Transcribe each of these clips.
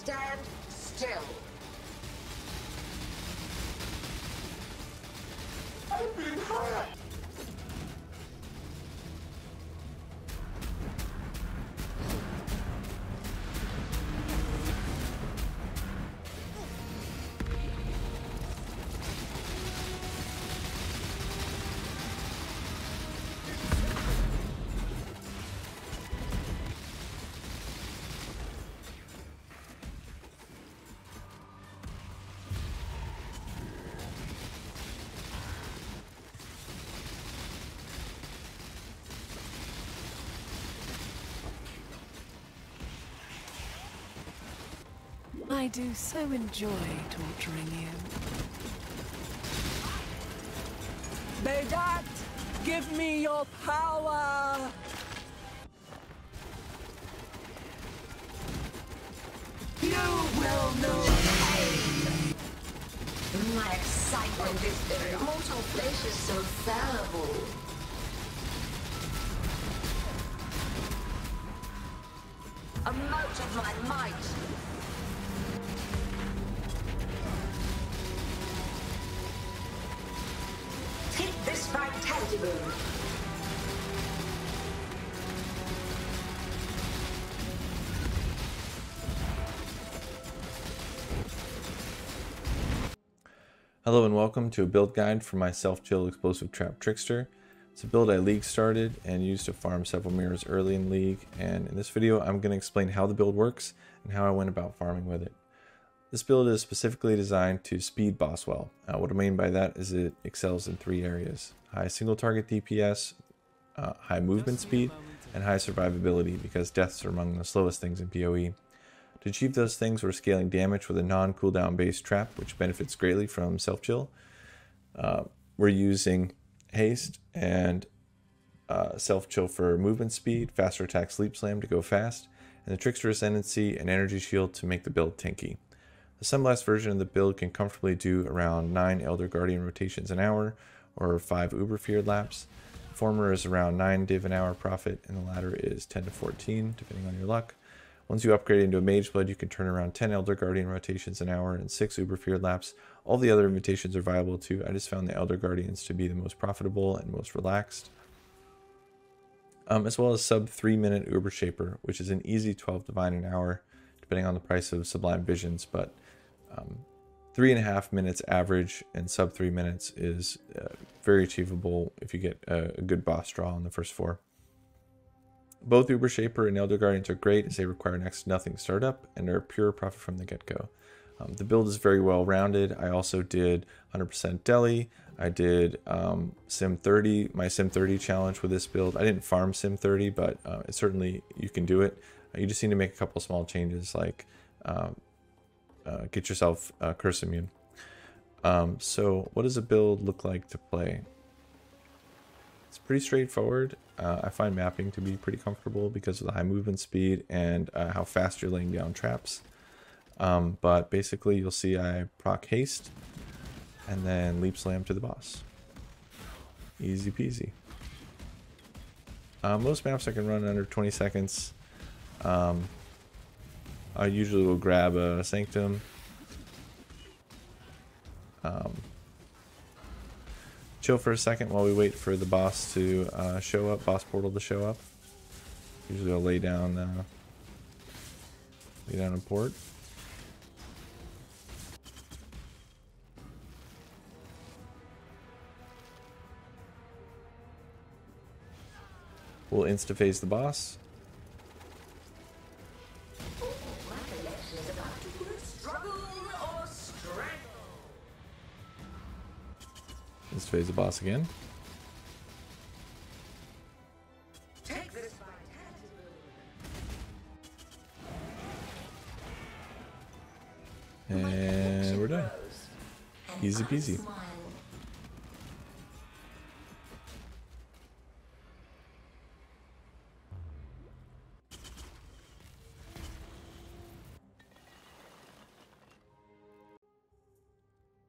Stand still. Open fire! I do so enjoy torturing you. Bedat, give me your power! You will know pain! My excitement is there. Mortal flesh is so fallible. A mote of my might. Take this vitality boon. Hello and welcome to a build guide for my self-chill explosive trap Trickster. It's a build I league started and used to farm several mirrors early in league, and in this video I'm going to explain how the build works and how I went about farming with it. This build is specifically designed to speed boss well. What I mean by that is it excels in three areas: high single target DPS, high movement speed, and high survivability, because deaths are among the slowest things in PoE. To achieve those things, we're scaling damage with a non-cooldown based trap, which benefits greatly from self-chill. We're using haste and self-chill for movement speed, faster attack sleep slam to go fast, and the Trickster Ascendancy and energy shield to make the build tanky. The Sunblast version of the build can comfortably do around 9 Elder Guardian rotations an hour, or 5 Uberfeared laps. The former is around 9 div an hour profit, and the latter is 10 to 14, depending on your luck. Once you upgrade into a Mage Blood, you can turn around 10 Elder Guardian rotations an hour and 6 Uberfeared laps. All the other invitations are viable too. I just found the Elder Guardians to be the most profitable and most relaxed. As well as sub 3 minute Uber Shaper, which is an easy 12 Divine an hour, depending on the price of Sublime Visions, but 3.5 minutes average and sub 3 minutes is very achievable if you get a good boss draw on the first 4. Both Uber Shaper and Elder Guardians are great, as they require next to nothing startup and are pure profit from the get-go. The build is very well rounded. I also did 100% Deli. I did Sim 30, my Sim 30 challenge with this build. I didn't farm Sim 30, but it certainly you can do it. You just need to make a couple small changes, like get yourself curse immune. So what does a build look like to play? It's pretty straightforward. I find mapping to be pretty comfortable because of the high movement speed and how fast you're laying down traps. But basically you'll see I proc haste and then leap slam to the boss. Easy peasy. Most maps I can run under 20 seconds. I usually will grab a Sanctum. Chill for a second while we wait for the boss to show up, boss portal to show up. Usually I'll lay down a port. We'll insta-phase the boss. Insta-phase the boss again. And we're done. Easy peasy.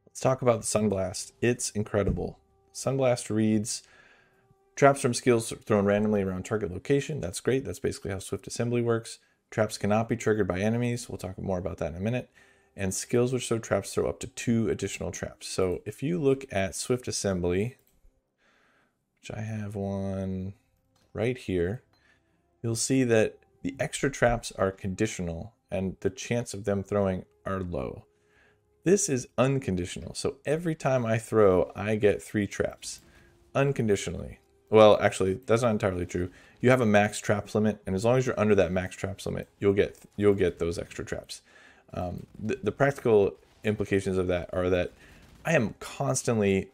Let's talk about the Sunblast. It's incredible. Sunblast reads traps from skills thrown randomly around target location. That's great. That's basically how Swift Assembly works. Traps cannot be triggered by enemies. We'll talk more about that in a minute. And skills which throw traps throw up to 2 additional traps. So if you look at Swift Assembly, which I have one right here, you'll see that the extra traps are conditional and the chance of them throwing are low. This is unconditional. So every time I throw, I get 3 traps unconditionally. Well, actually, that's not entirely true. You have a max traps limit, and as long as you're under that max traps limit, you'll get those extra traps. The practical implications of that are that I am constantly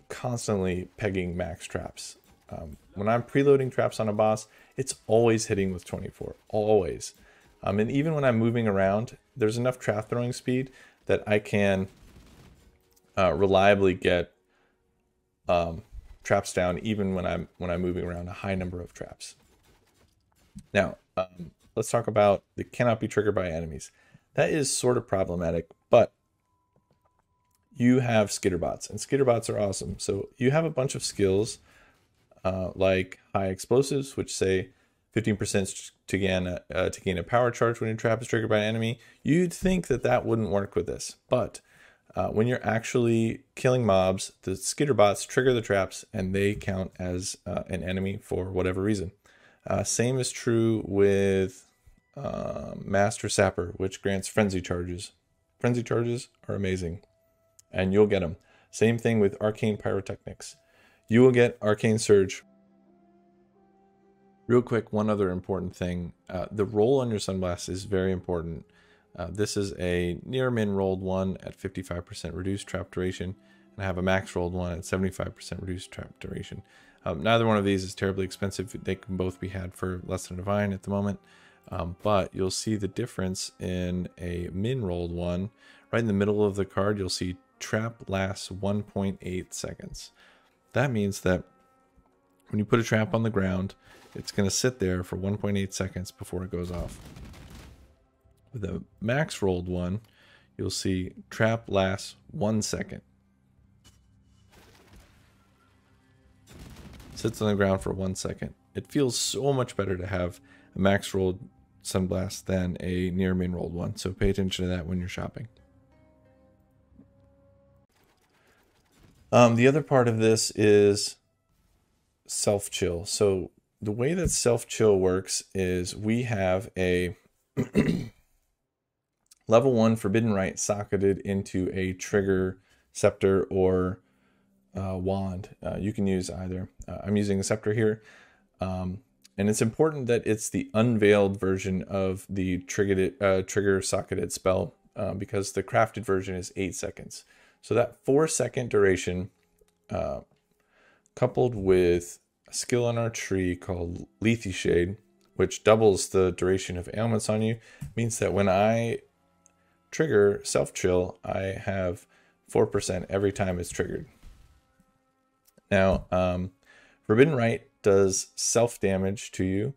pegging max traps. When I'm preloading traps on a boss, it's always hitting with 24, always. And even when I'm moving around, there's enough trap throwing speed that I can reliably get traps down even when I'm moving around a high number of traps. Now, let's talk about the cannot be triggered by enemies. That is sort of problematic, but you have skitterbots, and skitterbots are awesome. So you have a bunch of skills like high explosives, which say 15% to gain a power charge when your trap is triggered by an enemy. You'd think that that wouldn't work with this, but when you're actually killing mobs, the skitterbots trigger the traps and they count as an enemy for whatever reason. Same is true with Master Sapper, which grants frenzy charges. Frenzy charges are amazing, and you'll get them. Same thing with Arcane Pyrotechnics. You will get Arcane Surge. Real quick, one other important thing. The roll on your Sunblast is very important. This is a near min rolled one at 55% reduced trap duration, and I have a max rolled one at 75% reduced trap duration. Neither one of these is terribly expensive. They can both be had for less than a divine at the moment. But you'll see the difference in a min rolled one. Right in the middle of the card, you'll see trap lasts 1.8 seconds. That means that when you put a trap on the ground, it's going to sit there for 1.8 seconds before it goes off. With a max rolled one, you'll see trap lasts 1 second. Sits on the ground for 1 second. It feels so much better to have a max rolled Sunblast than a near min rolled one, so pay attention to that when you're shopping. The other part of this is self-chill. So the way that self-chill works is we have a level 1 Forbidden Right socketed into a trigger, scepter, or wand. You can use either. I'm using a scepter here. And it's important that it's the unveiled version of the trigger socketed spell because the crafted version is 8 seconds. So that 4-second duration coupled with a skill on our tree called Lethe Shade, which doubles the duration of ailments on you, means that when I trigger self-chill, I have 4% every time it's triggered. Now, Forbidden Right does self-damage to you,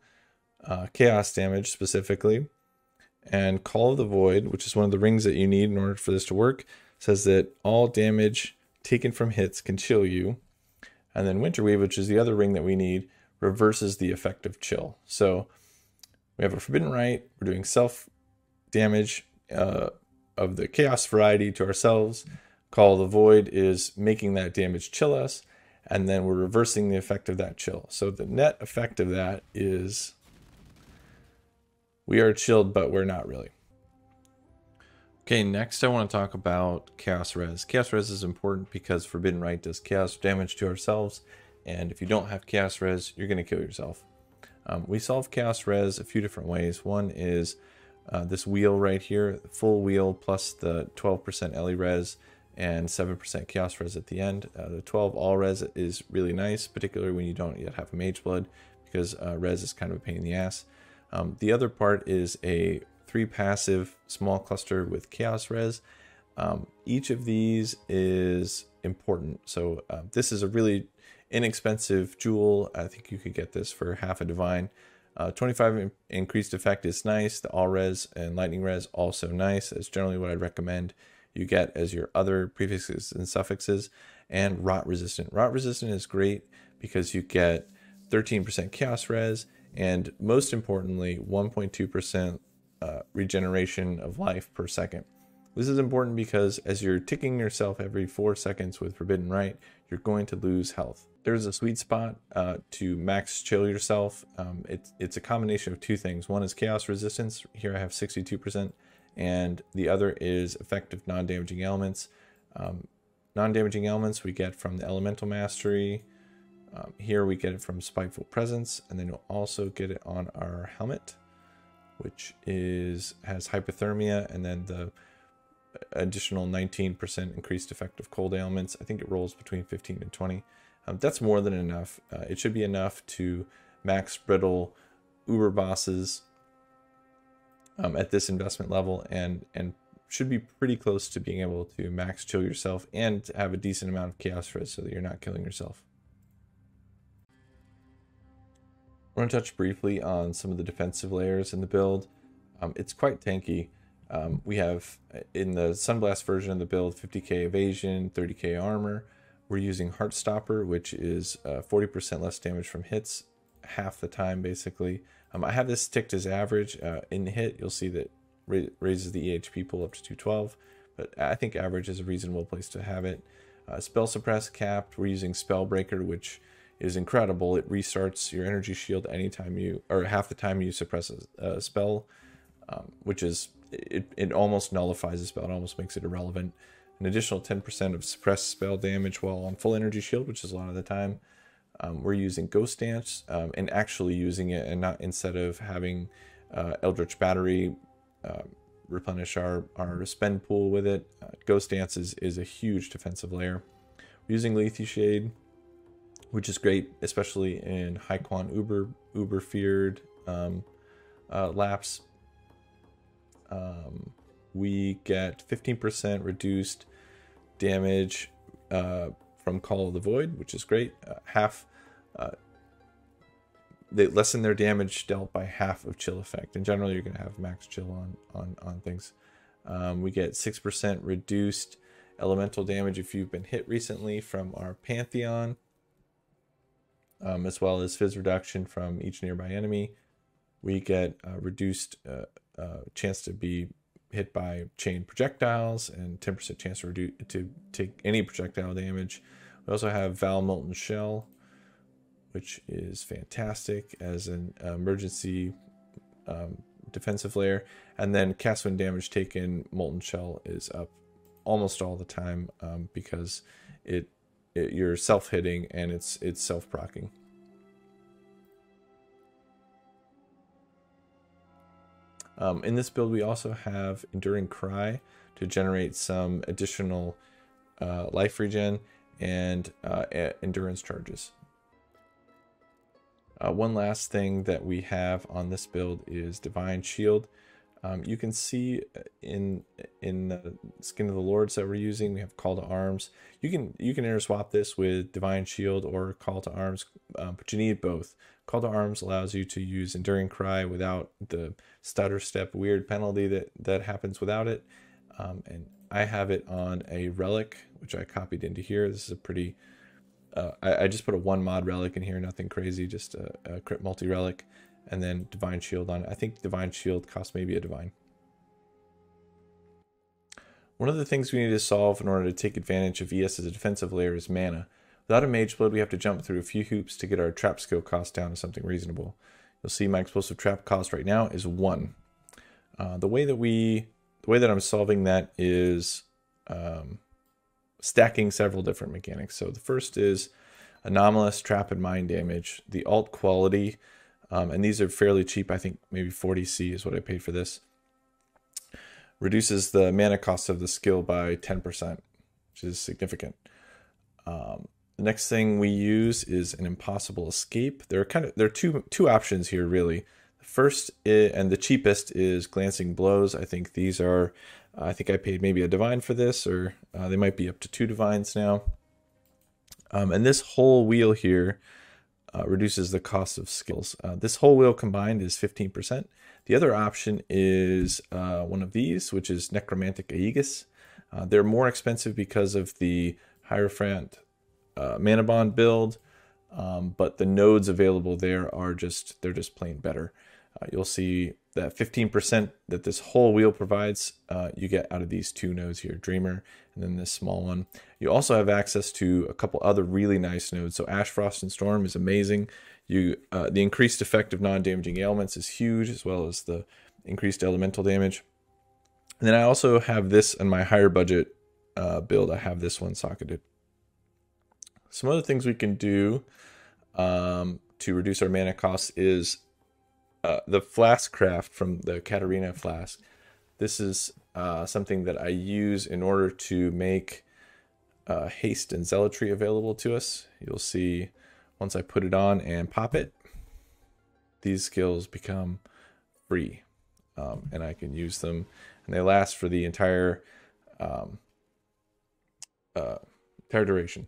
chaos damage specifically, and Call of the Void, which is one of the rings that you need in order for this to work, says that all damage taken from hits can chill you. And then Winterweave, which is the other ring that we need, reverses the effect of chill. So we have a Forbidden Right, we're doing self-damage of the chaos variety to ourselves. Call of the Void is making that damage chill us, and then we're reversing the effect of that chill. So the net effect of that is we are chilled, but we're not really. Okay, next I want to talk about Chaos Res. Chaos Res is important because Forbidden Right does chaos damage to ourselves, and if you don't have Chaos Res, you're going to kill yourself. We solve Chaos Res a few different ways. One is this wheel right here, full wheel plus the 12% Ellie Res and 7% Chaos Res at the end. The 12 all Res is really nice, particularly when you don't yet have a Mage Blood, because Res is kind of a pain in the ass. The other part is a 3 passive small cluster with Chaos Res. Each of these is important. So this is a really inexpensive jewel. I think you could get this for half a divine. 25 increased effect is nice. The all res and lightning res also nice. That's generally what I'd recommend you get as your other prefixes and suffixes. And rot resistant. Rot resistant is great because you get 13% chaos res and most importantly 1.2% regeneration of life per second. This is important because as you're ticking yourself every 4 seconds with Forbidden Rite, you're going to lose health. There's a sweet spot to max chill yourself. It's a combination of two things. One is chaos resistance. Here I have 62%. And the other is effective non-damaging elements. Non-damaging elements we get from the Elemental Mastery. Here we get it from Spiteful Presence. And then you'll also get it on our helmet, which has hypothermia, and then the additional 19% increased effective cold ailments. I think it rolls between 15 and 20. That's more than enough. It should be enough to max brittle uber bosses at this investment level, and should be pretty close to being able to max chill yourself and to have a decent amount of chaos res so that you're not killing yourself. I want to touch briefly on some of the defensive layers in the build. It's quite tanky. We have, in the Sunblast version of the build, 50k evasion, 30k armor. We're using Heartstopper, which is 40% less damage from hits, half the time basically. I have this ticked as average. In hit, you'll see that raises the EHP pool up to 212, but I think average is a reasonable place to have it. Spell suppress capped. We're using Spellbreaker, which is incredible. It restarts your energy shield anytime half the time you suppress a spell, which is, it almost nullifies the spell. It almost makes it irrelevant. An additional 10% of suppressed spell damage while on full energy shield, which is a lot of the time. We're using Ghost Dance and actually using it, and not instead of having Eldritch Battery replenish our spend pool with it. Ghost Dance is a huge defensive layer. We're using Lethe Shade, which is great, especially in high quant uber feared laps. We get 15% reduced damage from Call of the Void, which is great. They lessen their damage dealt by half of chill effect. In general, you're going to have max chill on things. We get 6% reduced elemental damage if you've been hit recently from our Pantheon, as well as fizz reduction from each nearby enemy. We get reduced chance to be hit by chain projectiles and 10% chance to take any projectile damage. We also have Val Molten Shell, which is fantastic as an emergency defensive layer. And then cast when damage taken, Molten Shell is up almost all the time because you're self-hitting and it's self-proccing. In this build, we also have Enduring Cry to generate some additional life regen and endurance charges. One last thing that we have on this build is Divine Shield. You can see in the Skin of the Lords that we're using, we have Call to Arms. You can interswap this with Divine Shield or Call to Arms, but you need both. Call to Arms allows you to use Enduring Cry without the stutter step weird penalty that happens without it. And I have it on a relic, which I copied into here. This is a pretty... I just put a 1 mod relic in here, nothing crazy, just a crit multi relic, and then Divine Shield on it. I think Divine Shield costs maybe a Divine. One of the things we need to solve in order to take advantage of ES as a defensive layer is mana. Without a Mage Blade, we have to jump through a few hoops to get our trap skill cost down to something reasonable. You'll see my explosive trap cost right now is 1. The way that I'm solving that is stacking several different mechanics. So the first is anomalous trap and mind damage. The alt quality, and these are fairly cheap. I think maybe 40C is what I paid for this. Reduces the mana cost of the skill by 10%, which is significant. The next thing we use is an impossible escape. There are two options here really. The first and the cheapest is glancing blows. I think these are, I think I paid maybe a divine for this, or they might be up to 2 divines now. And this whole wheel here reduces the cost of skills. This whole wheel combined is 15%. The other option is one of these, which is Necromantic Aegis. They're more expensive because of the Hierophant Mana Bond build, but the nodes available there are just plain better. You'll see that 15% that this whole wheel provides, you get out of these two nodes here, Dreamer and then this small one. You also have access to a couple other really nice nodes. So Ash, Frost, and Storm is amazing. The increased effect of non-damaging ailments is huge, as well as the increased elemental damage. And then I also have this in my higher budget build. I have this one socketed. Some other things we can do to reduce our mana costs is the flask craft from the Katarina flask. This is something that I use in order to make haste and zealotry available to us. You'll see once I put it on and pop it, these skills become free, and I can use them, and they last for the entire duration.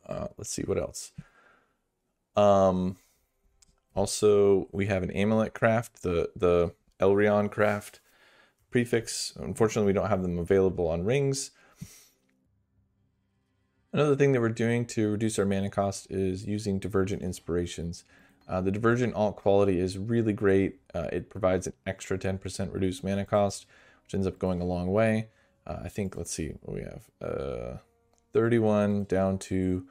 Let's see what else. Also, we have an amulet craft, the Elrion craft prefix. Unfortunately, we don't have them available on rings. Another thing that we're doing to reduce our mana cost is using divergent inspirations. The divergent alt quality is really great. It provides an extra 10% reduced mana cost, which ends up going a long way. I think, let's see what we have. 31 down to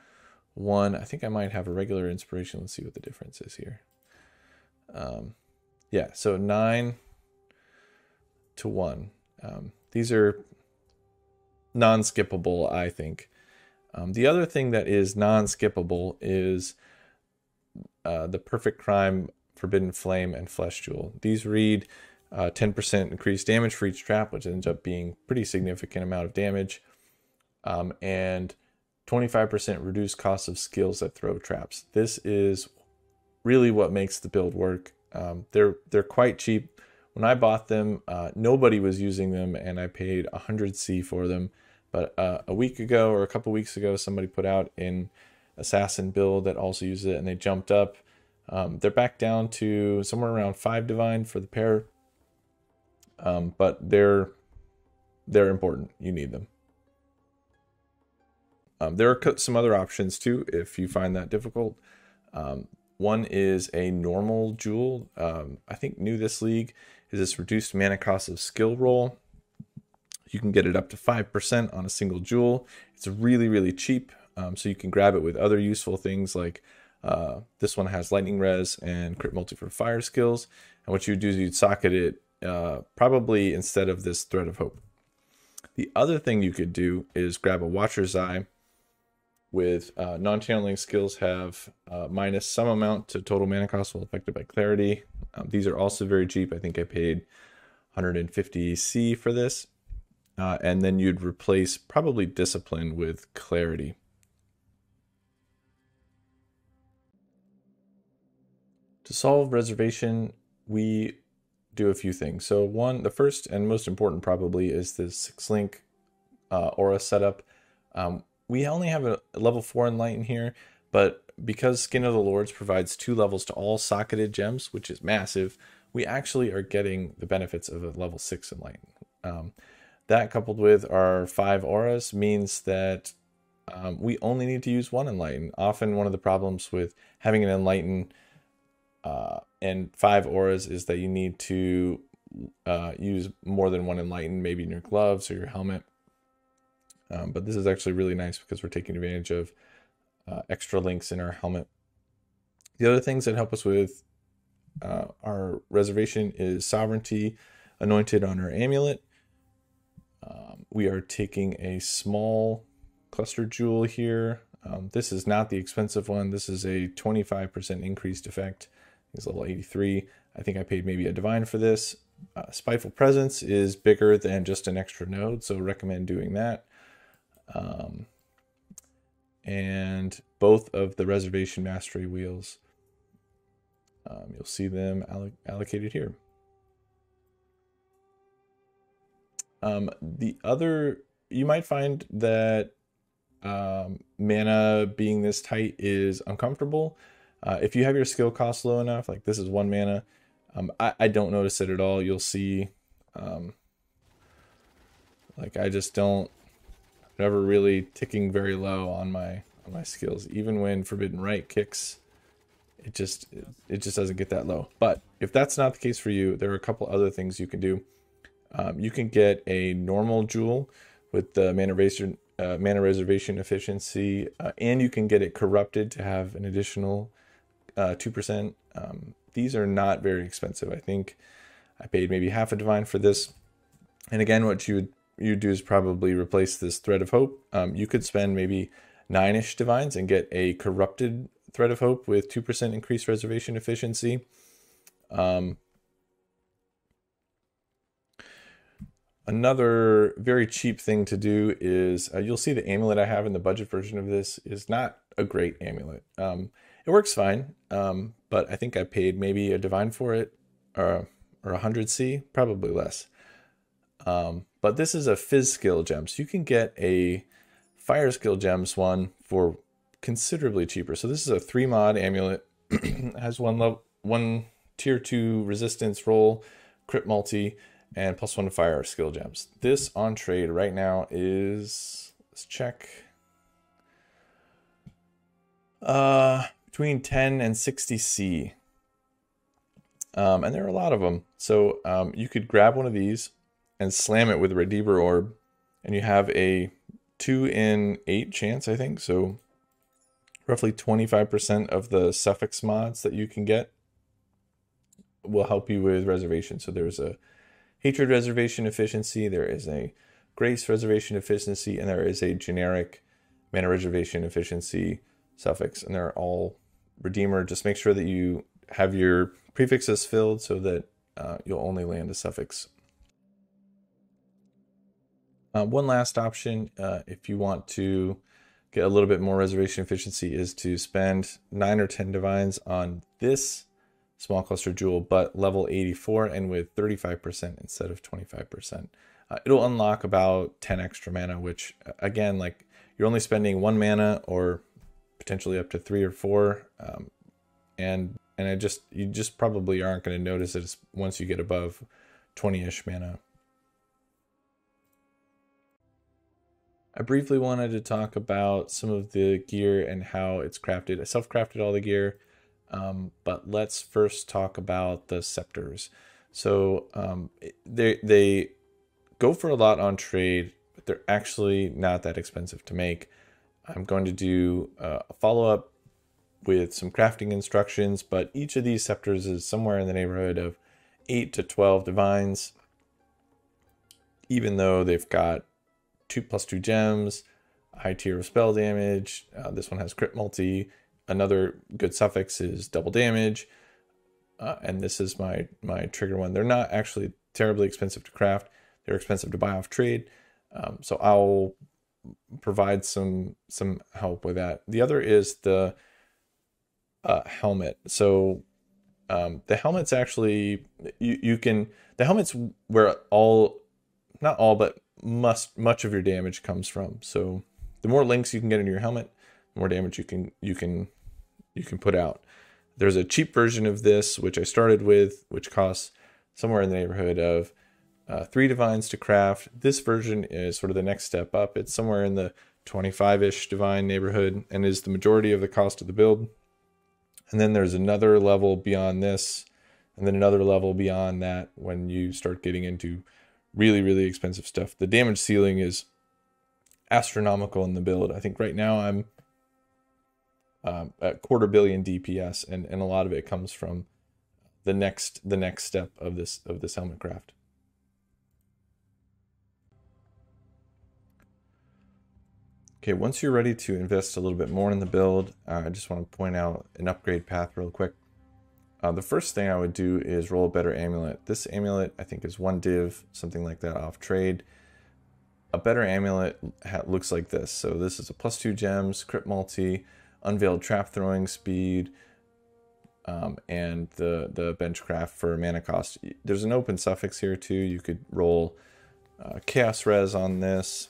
1. I think I might have a regular inspiration. Let's see what the difference is here. Yeah, so 9 to 1. These are non-skippable, I think. The other thing that is non-skippable is the Perfect Crime, Forbidden Flame, and Flesh Jewel. These read 10% increased damage for each trap, which ends up being pretty significant amount of damage, and 25% reduced cost of skills that throw traps. This is really what makes the build work. They're quite cheap. When I bought them, nobody was using them, and I paid 100C for them. But a week ago or a couple weeks ago, somebody put out an assassin build that also uses it, and they jumped up. They're back down to somewhere around 5 divine for the pair, but they're important. You need them. There are some other options too if you find that difficult. One is a normal jewel. I think new this league is this reduced mana cost of skill roll. You can get it up to 5% on a single jewel. It's really, really cheap, so you can grab it with other useful things like this one has lightning res and crit multi for fire skills. And what you would do is you'd socket it probably instead of this Thread of Hope. The other thing you could do is grab a Watcher's Eye with non-channeling skills have minus some amount to total mana cost while affected by clarity. These are also very cheap. I think I paid 150C for this. And then you'd replace probably Discipline with Clarity. To solve Reservation, we do a few things. So one, the first and most important probably is this 6-link aura setup. We only have a level 4 Enlighten here, but because Skin of the Lords provides 2 levels to all socketed gems, which is massive, we actually are getting the benefits of a level 6 Enlighten. That coupled with our 5 auras means that we only need to use 1 Enlighten. Often one of the problems with having an Enlighten and 5 auras is that you need to use more than 1 Enlighten, maybe in your gloves or your helmet. But this is actually really nice because we're taking advantage of extra links in our helmet. The other things that help us with our Reservation is Sovereignty anointed on our amulet. We are taking a small cluster jewel here. This is not the expensive one. This is a 25% increased effect. It's level 83. I think I paid maybe a divine for this. Spiteful Presence is bigger than just an extra node, so recommend doing that. And both of the Reservation Mastery wheels, you'll see them allocated here. The other, you might find that mana being this tight is uncomfortable. If you have your skill cost low enough, like this is 1 mana, I don't notice it at all. You'll see, like I just don't, never really ticking very low on my skills. Even when Forbidden Right kicks, it just doesn't get that low. But if that's not the case for you, there are a couple other things you can do. You can get a normal jewel with the mana reservation efficiency, and you can get it corrupted to have an additional 2%. These are not very expensive. I think I paid maybe half a divine for this. And again, what you do is probably replace this Thread of Hope. You could spend maybe 9-ish divines and get a corrupted Thread of Hope with 2% increased reservation efficiency. Another very cheap thing to do is, you'll see the amulet I have in the budget version of this is not a great amulet. It works fine, but I think I paid maybe a divine for it, or 100C, probably less. But this is a Fizz skill gem, so you can get a Fire skill gems one for considerably cheaper. So this is a 3-mod amulet. It has one tier 2 resistance roll, crit multi, and +1 to fire skill gems. This on trade right now is, let's check, between 10 and 60C. And there are a lot of them. So you could grab one of these and slam it with a Redeemer Orb, and you have a 2 in 8 chance, I think. So roughly 25% of the suffix mods that you can get will help you with reservation. So there's a Hatred reservation efficiency, there is a Grace reservation efficiency, and there is a generic mana reservation efficiency suffix, and they're all Redeemer. Just make sure that you have your prefixes filled so that you'll only land a suffix. One last option, if you want to get a little bit more reservation efficiency, is to spend 9 or 10 divines on this small cluster jewel, but level 84 and with 35% instead of 25%. It'll unlock about 10 extra mana, which again, like, you're only spending 1 mana or potentially up to 3 or 4, and you just probably aren't going to notice it once you get above 20-ish mana. I briefly wanted to talk about some of the gear and how it's crafted. I self-crafted all the gear. But let's first talk about the scepters. So they go for a lot on trade, but they're actually not that expensive to make. I'm going to do a follow-up with some crafting instructions, but each of these scepters is somewhere in the neighborhood of 8 to 12 divines, even though they've got 2+2 gems, a high tier of spell damage. This one has crit multi. Another good suffix is double damage, and this is my trigger one. They're not actually terribly expensive to craft. They're expensive to buy off trade, so I'll provide some help with that. The other is the helmet. So the helmet's actually, the helmet's where not all, but much of your damage comes from. So the more links you can get into your helmet, the more damage you can put out. There's a cheap version of this, which I started with, which costs somewhere in the neighborhood of 3 divines to craft. This version is sort of the next step up. It's somewhere in the 25-ish divine neighborhood and is the majority of the cost of the build. And then there's another level beyond this, and then another level beyond that when you start getting into really, really expensive stuff. The damage ceiling is astronomical in the build. I think right now I'm at 250 million DPS, and a lot of it comes from the next step of this helmet craft. Okay, once you're ready to invest a little bit more in the build, I just want to point out an upgrade path real quick. The first thing I would do is roll a better amulet. This amulet I think is 1 div, something like that, off trade. A better amulet looks like this. So this is a +2 gems, crit multi, unveiled trap throwing speed, and the bench craft for mana cost. There's an open suffix here too. You could roll chaos res on this.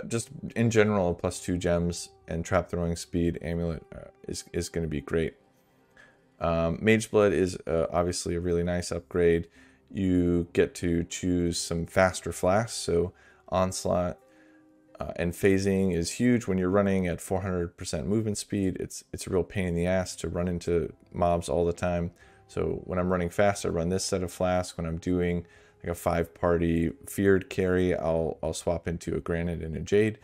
Just in general, a +2 gems and trap throwing speed amulet is going to be great. Mage Blood is obviously a really nice upgrade. You get to choose some faster flasks, so Onslaught, And phasing is huge when you're running at 400% movement speed. It's a real pain in the ass to run into mobs all the time. So when I'm running fast, I run this set of flasks. When I'm doing like a 5-party feared carry, I'll swap into a granite and a jade.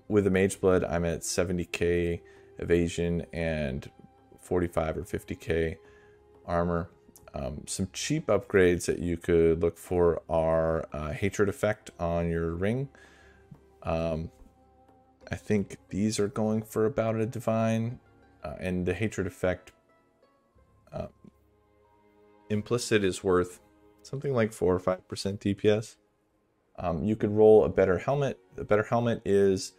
With a mage blood, I'm at 70k evasion and 45 or 50k armor. Some cheap upgrades that you could look for are hatred effect on your ring. I think these are going for about a divine, and the hatred effect implicit is worth something like 4 or 5% DPS. You could roll a better helmet. The better helmet is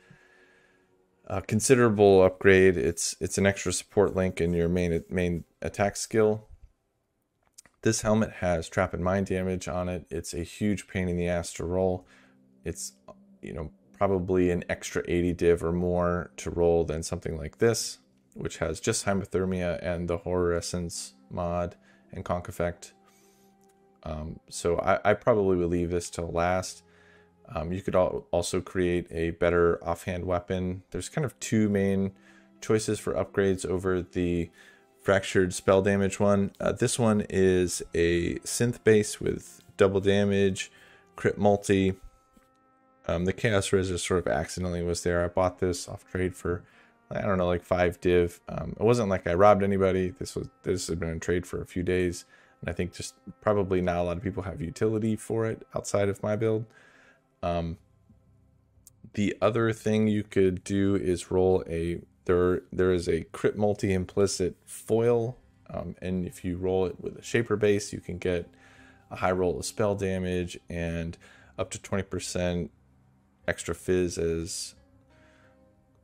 a considerable upgrade. It's an extra support link in your main attack skill. This helmet has trap and mine damage on it. It's a huge pain in the ass to roll. It's, you know, probably an extra 80 div or more to roll than something like this, which has just hypothermia and the horror essence mod and conk effect. So I probably would leave this till last. You could also create a better offhand weapon. There's kind of 2 main choices for upgrades over the fractured spell damage one. This one is a synth base with double damage, crit multi. The Chaos Res just sort of accidentally was there. I bought this off trade for, I don't know, like 5 div. It wasn't like I robbed anybody. This had been in trade for a few days, and I think just probably not a lot of people have utility for it outside of my build. The other thing you could do is roll there is a crit multi implicit foil, and if you roll it with a shaper base, you can get a high roll of spell damage and up to 20% extra fizz as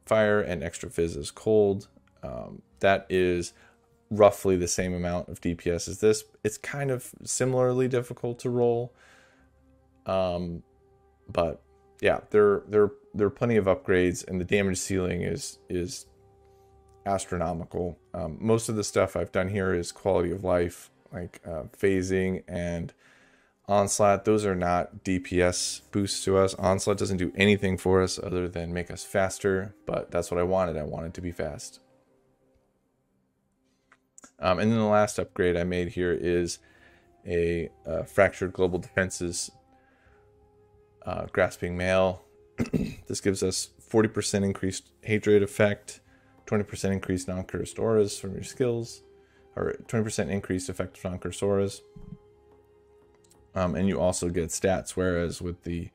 fire and extra fizz as cold. That is roughly the same amount of DPS as this. It's kind of similarly difficult to roll, but yeah, there are plenty of upgrades, and the damage ceiling is astronomical. Most of the stuff I've done here is quality of life, like phasing and onslaught. Those are not DPS boosts to us. Onslaught doesn't do anything for us other than make us faster, but that's what I wanted. I wanted to be fast. And then the last upgrade I made here is a fractured global defenses grasping mail. This gives us 40% increased hatred effect, 20% increased non-cursed auras from your skills, or 20% increased effect of non-cursed auras. And you also get stats, whereas with the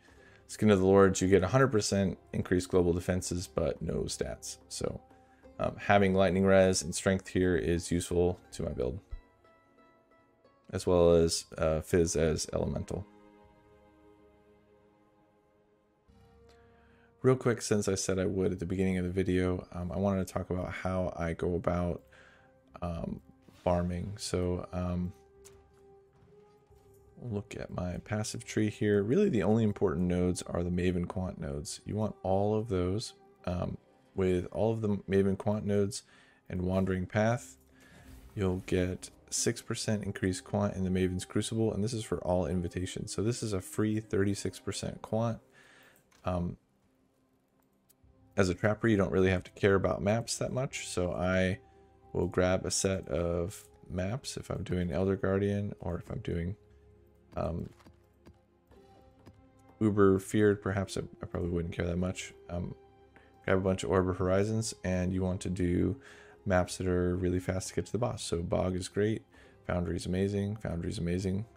Skin of the Lords, you get 100% increased global defenses, but no stats. So having lightning res and strength here is useful to my build, as well as fizz as elemental. Real quick, since I said I would at the beginning of the video, I wanted to talk about how I go about farming. So look at my passive tree here. Really, the only important nodes are the Maven Quant nodes. You want all of those. With all of the Maven Quant nodes and Wandering Path, you'll get 6% increased Quant in the Maven's Crucible, and this is for all invitations. So this is a free 36% Quant. As a trapper, you don't really have to care about maps that much, so I will grab a set of maps if I'm doing Elder Guardian, or if I'm doing Uber Feared, perhaps I probably wouldn't care that much. Grab a bunch of Orb Horizons, and you want to do maps that are really fast to get to the boss. So Bog is great, Foundry's amazing,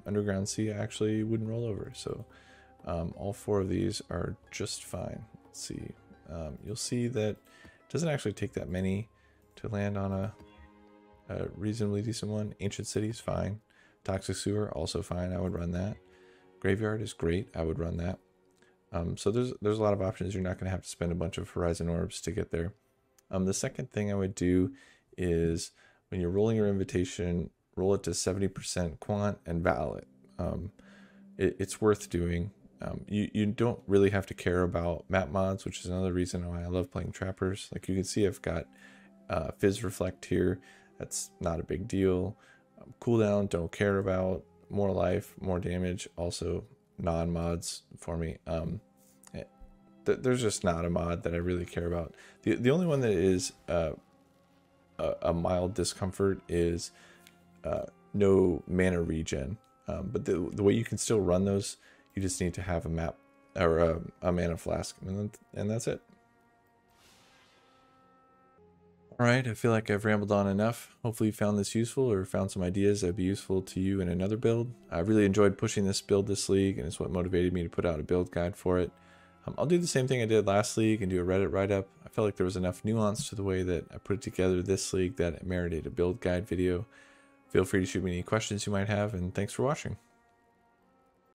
Underground Sea I actually wouldn't roll over. So all 4 of these are just fine. Let's see. You'll see that it doesn't actually take that many to land on a reasonably decent one. Ancient City is fine. Toxic Sewer, also fine. I would run that. Graveyard is great. I would run that. So there's a lot of options. You're not going to have to spend a bunch of Horizon Orbs to get there. The second thing I would do is when you're rolling your invitation, roll it to 70% Quant and Val it. It's worth doing. You don't really have to care about map mods, which is another reason why I love playing trappers. Like you can see, I've got Fizz Reflect here. That's not a big deal. Cooldown, don't care about. More life, more damage, also non-mods for me. there's just not a mod that I really care about. The only one that is a mild discomfort is no mana regen. But the way you can still run those, you just need to have a map or a mana flask, and that's it. Alright, I feel like I've rambled on enough. Hopefully you found this useful or found some ideas that would be useful to you in another build. I really enjoyed pushing this build this league, and it's what motivated me to put out a build guide for it. I'll do the same thing I did last league and do a Reddit write-up. I felt like there was enough nuance to the way that I put it together this league that it merited a build guide video. Feel free to shoot me any questions you might have, and thanks for watching.